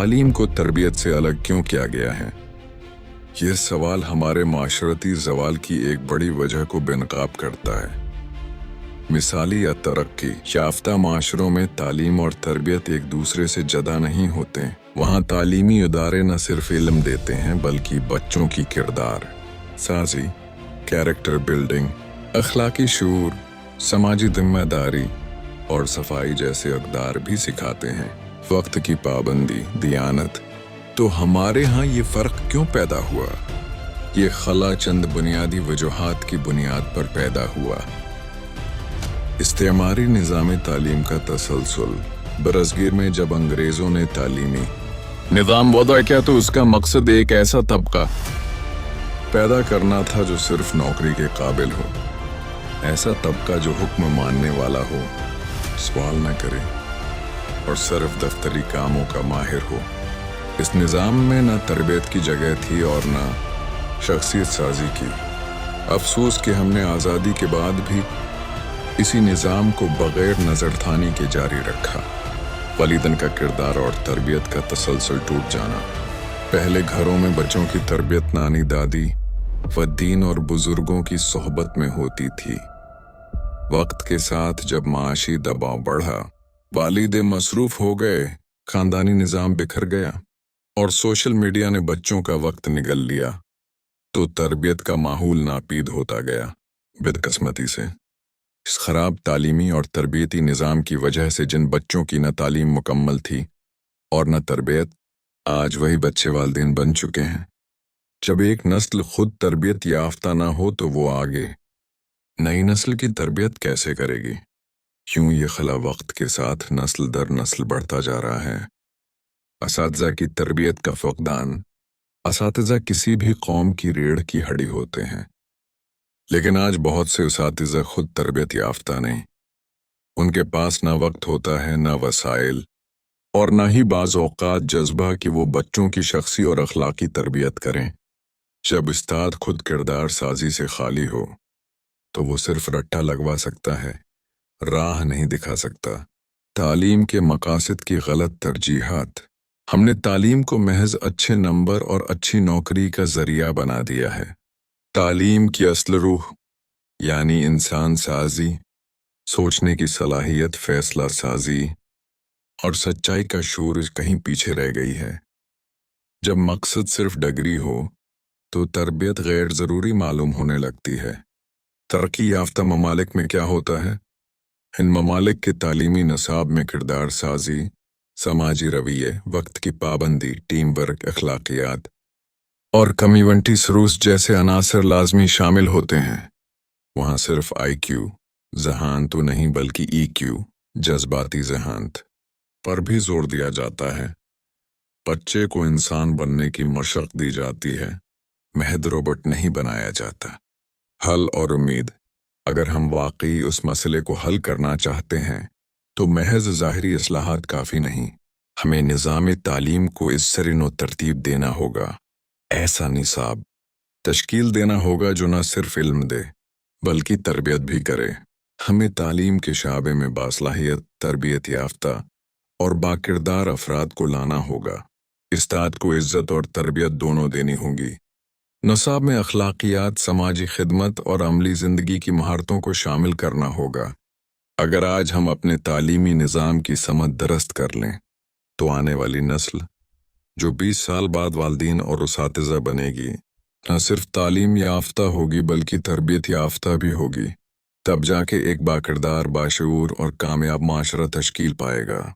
تعلیم کو تربیت سے الگ کیوں کیا گیا ہے؟ یہ سوال ہمارے معاشرتی زوال کی ایک بڑی وجہ کو بے نقاب کرتا ہے۔ مثالی یا ترقی یافتہ معاشروں میں تعلیم اور تربیت ایک دوسرے سے جدا نہیں ہوتے۔ وہاں تعلیمی ادارے نہ صرف علم دیتے ہیں بلکہ بچوں کی کردار سازی، کیریکٹر بلڈنگ، اخلاقی شعور، سماجی ذمہ داری اور صفائی جیسے اقدار بھی سکھاتے ہیں۔ وقت کی پابندی، دیانت۔ تو ہمارے ہاں یہ فرق کیوں پیدا ہوا؟ یہ خلا چند بنیادی وجوہات کی بنیاد پر پیدا ہوا۔ استعماری نظام تعلیم کا تسلسل۔ برصغیر میں جب انگریزوں نے تعلیمی نظام وضع کیا تو اس کا مقصد ایک ایسا طبقہ پیدا کرنا تھا جو صرف نوکری کے قابل ہو، ایسا طبقہ جو حکم ماننے والا ہو، سوال نہ کرے اور صرف دفتری کاموں کا ماہر ہو۔ اس نظام میں نہ تربیت کی جگہ تھی اور نہ شخصیت سازی کی۔ افسوس کہ ہم نے آزادی کے بعد بھی اسی نظام کو بغیر نظر ثانی کے جاری رکھا۔ والدین کا کردار اور تربیت کا تسلسل ٹوٹ جانا۔ پہلے گھروں میں بچوں کی تربیت نانی دادی و دین اور بزرگوں کی صحبت میں ہوتی تھی۔ وقت کے ساتھ جب معاشی دباؤ بڑھا، والد مصروف ہو گئے، خاندانی نظام بکھر گیا اور سوشل میڈیا نے بچوں کا وقت نگل لیا، تو تربیت کا ماحول ناپید ہوتا گیا۔ بدقسمتی سے اس خراب تعلیمی اور تربیتی نظام کی وجہ سے جن بچوں کی نہ تعلیم مکمل تھی اور نہ تربیت، آج وہی بچے والدین بن چکے ہیں۔ جب ایک نسل خود تربیت یافتہ نہ ہو تو وہ آگے نئی نسل کی تربیت کیسے کرے گی؟ کیوں یہ خلا وقت کے ساتھ نسل در نسل بڑھتا جا رہا ہے؟ اساتذہ کی تربیت کا فقدان۔ اساتذہ کسی بھی قوم کی ریڑھ کی ہڈی ہوتے ہیں، لیکن آج بہت سے اساتذہ خود تربیت یافتہ نہیں۔ ان کے پاس نہ وقت ہوتا ہے، نہ وسائل، اور نہ ہی بعض اوقات جذبہ کہ وہ بچوں کی شخصی اور اخلاقی تربیت کریں۔ جب استاد خود کردار سازی سے خالی ہو تو وہ صرف رٹا لگوا سکتا ہے، راہ نہیں دکھا سکتا۔ تعلیم کے مقاصد کی غلط ترجیحات۔ ہم نے تعلیم کو محض اچھے نمبر اور اچھی نوکری کا ذریعہ بنا دیا ہے۔ تعلیم کی اصل روح یعنی انسان سازی، سوچنے کی صلاحیت، فیصلہ سازی اور سچائی کا شعور کہیں پیچھے رہ گئی ہے۔ جب مقصد صرف ڈگری ہو تو تربیت غیر ضروری معلوم ہونے لگتی ہے۔ ترقی یافتہ ممالک میں کیا ہوتا ہے؟ ان ممالک کے تعلیمی نصاب میں کردار سازی، سماجی رویے، وقت کی پابندی، ٹیم ورک، اخلاقیات اور کمیونٹی سروس جیسے عناصر لازمی شامل ہوتے ہیں۔ وہاں صرف آئی کیو ذہانت تو نہیں بلکہ ای کیو جذباتی ذہانت پر بھی زور دیا جاتا ہے۔ بچے کو انسان بننے کی مشق دی جاتی ہے، محض روبوٹ نہیں بنایا جاتا۔ حل اور امید۔ اگر ہم واقعی اس مسئلے کو حل کرنا چاہتے ہیں تو محض ظاہری اصلاحات کافی نہیں، ہمیں نظام تعلیم کو اس سرن و ترتیب دینا ہوگا۔ ایسا نصاب تشکیل دینا ہوگا جو نہ صرف علم دے بلکہ تربیت بھی کرے۔ ہمیں تعلیم کے شعبے میں باصلاحیت، تربیت یافتہ اور باکردار افراد کو لانا ہوگا۔ استاد کو عزت اور تربیت دونوں دینی ہوگی۔ نصاب میں اخلاقیات، سماجی خدمت اور عملی زندگی کی مہارتوں کو شامل کرنا ہوگا۔ اگر آج ہم اپنے تعلیمی نظام کی سمت درست کر لیں تو آنے والی نسل جو 20 سال بعد والدین اور اساتذہ بنے گی، نہ صرف تعلیم یافتہ ہوگی بلکہ تربیت یافتہ بھی ہوگی۔ تب جا کے ایک باکردار، باشعور اور کامیاب معاشرہ تشکیل پائے گا۔